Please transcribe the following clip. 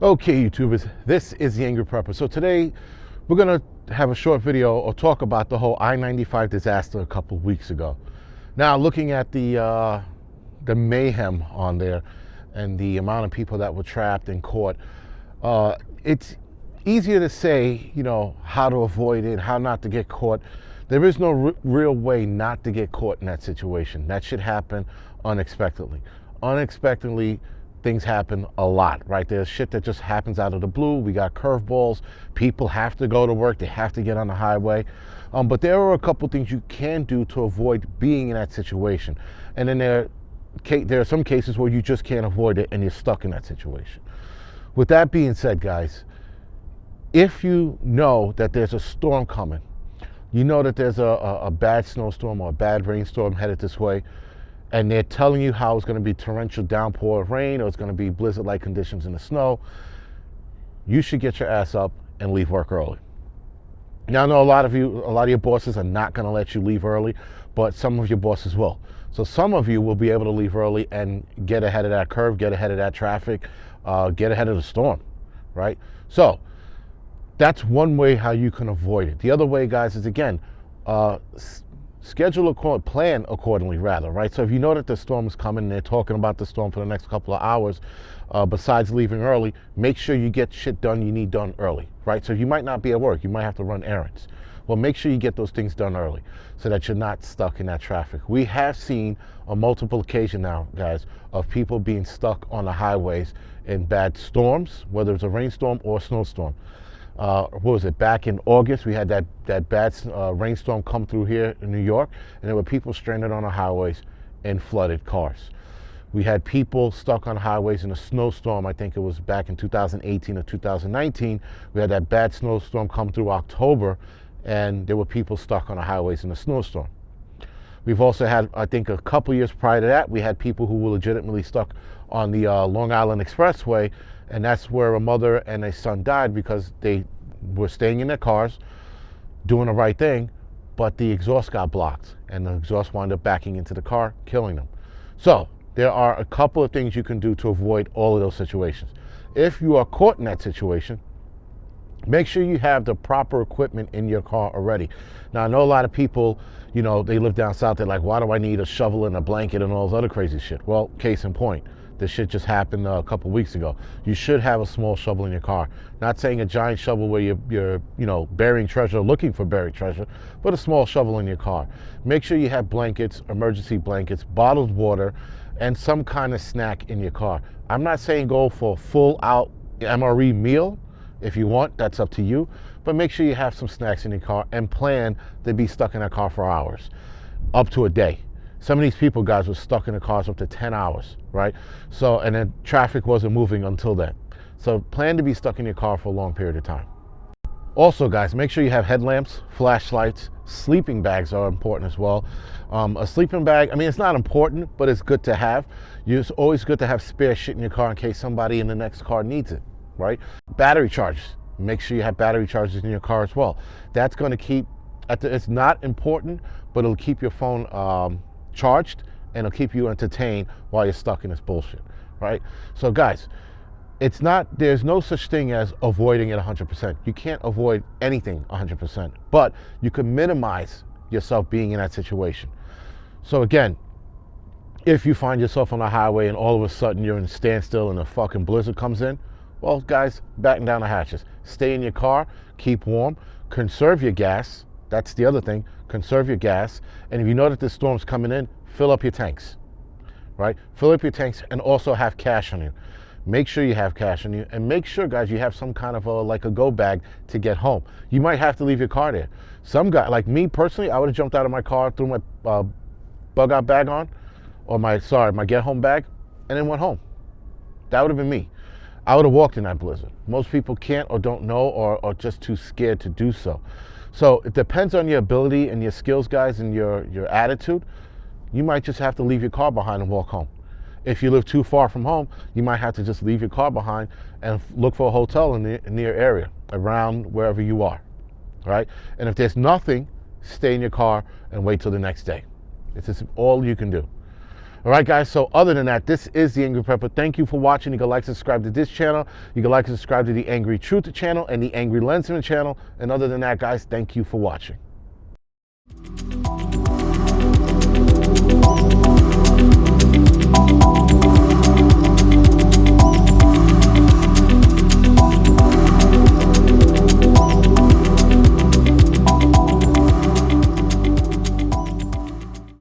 Okay, YouTubers, this is the Angryprepper. So today we're gonna have a short video or talk about the whole I-95 disaster a couple of weeks ago. Now, looking at the mayhem on there and the amount of people that were trapped and caught, it's easier to say, how to avoid it, how not to get caught. There is no real way not to get caught in that situation. That should happen unexpectedly. Unexpectedly, things happen a lot, right? There's shit that just happens out of the blue. We got curveballs. People have to go to work. They have to get on the highway. But there are a couple things you can do to avoid being in that situation. And then there are some cases where you just can't avoid it and you're stuck in that situation. With that being said, guys, if you know that there's a storm coming, you know that there's a bad snowstorm or a bad rainstorm headed this way, and they're telling you how it's going to be torrential downpour of rain or it's going to be blizzard-like conditions in the snow, you should get your ass up and leave work early. Now, I know a lot of your bosses are not going to let you leave early, but some of your bosses will. So some of you will be able to leave early and get ahead of that curve, get ahead of that traffic, get ahead of the storm, right? So that's one way how you can avoid it. The other way, guys, is again, plan accordingly, rather, right? So if you know that the storm is coming and they're talking about the storm for the next couple of hours, besides leaving early, make sure you get shit done you need done early, right? So you might not be at work, you might have to run errands. Well, make sure you get those things done early so that you're not stuck in that traffic. We have seen on multiple occasions now, guys, of people being stuck on the highways in bad storms, whether it's a rainstorm or a snowstorm. What was it, back in August, we had that bad rainstorm come through here in New York, and there were people stranded on the highways in flooded cars. We had people stuck on highways in a snowstorm. I think it was back in 2018 or 2019. We had that bad snowstorm come through October, and there were people stuck on the highways in a snowstorm. We've also had, I think a couple years prior to that, we had people who were legitimately stuck on the Long Island Expressway, and that's where a mother and a son died because they were staying in their cars, doing the right thing, but the exhaust got blocked, and the exhaust wound up backing into the car, killing them. So there are a couple of things you can do to avoid all of those situations. If you are caught in that situation, make sure you have the proper equipment in your car already. Now, I know a lot of people, they live down south, they're like, why do I need a shovel and a blanket and all this other crazy shit? Well, case in point, this shit just happened a couple weeks ago. You should have a small shovel in your car. Not saying a giant shovel where you're burying treasure, looking for buried treasure, but a small shovel in your car. Make sure you have blankets, emergency blankets, bottled water, and some kind of snack in your car. I'm not saying go for a full out MRE meal. If you want, that's up to you. But make sure you have some snacks in your car and plan to be stuck in that car for hours, up to a day. Some of these people, guys, were stuck in the cars up to 10 hours, right? So, and then traffic wasn't moving until then. So plan to be stuck in your car for a long period of time. Also, guys, make sure you have headlamps, flashlights. Sleeping bags are important as well. A sleeping bag, it's not important, but it's good to have. It's always good to have spare shit in your car in case somebody in the next car needs it, right? Battery chargers. Make sure you have battery chargers in your car as well. That's going to keep, it's not important, but it'll keep your phone charged, and it'll keep you entertained while you're stuck in this bullshit, right? So guys, there's no such thing as avoiding it 100%. You can't avoid anything 100%, but you can minimize yourself being in that situation. So again, if you find yourself on a highway and all of a sudden you're in a standstill and a fucking blizzard comes in, well, guys, batten down the hatches. Stay in your car, keep warm, conserve your gas. That's the other thing, conserve your gas. And if you know that this storm's coming in, fill up your tanks, right? Fill up your tanks and also have cash on you. Make sure you have cash on you, and make sure, guys, you have some kind of a go bag to get home. You might have to leave your car there. Some guy, like me personally, I would have jumped out of my car, threw my bug out bag on, or my get home bag, and then went home. That would have been me. I would have walked in that blizzard. Most people can't or don't know or are just too scared to do so. So it depends on your ability and your skills, guys, and your attitude. You might just have to leave your car behind and walk home. If you live too far from home, you might have to just leave your car behind and look for a hotel in the near area, around wherever you are, right? And if there's nothing, stay in your car and wait till the next day. It's just all you can do. All right, guys, so other than that, this is the Angry Prepper. Thank you for watching. You can like, subscribe to this channel. You can like and subscribe to the Angry Truth channel and the Angry Lensman channel. And other than that, guys, thank you for watching.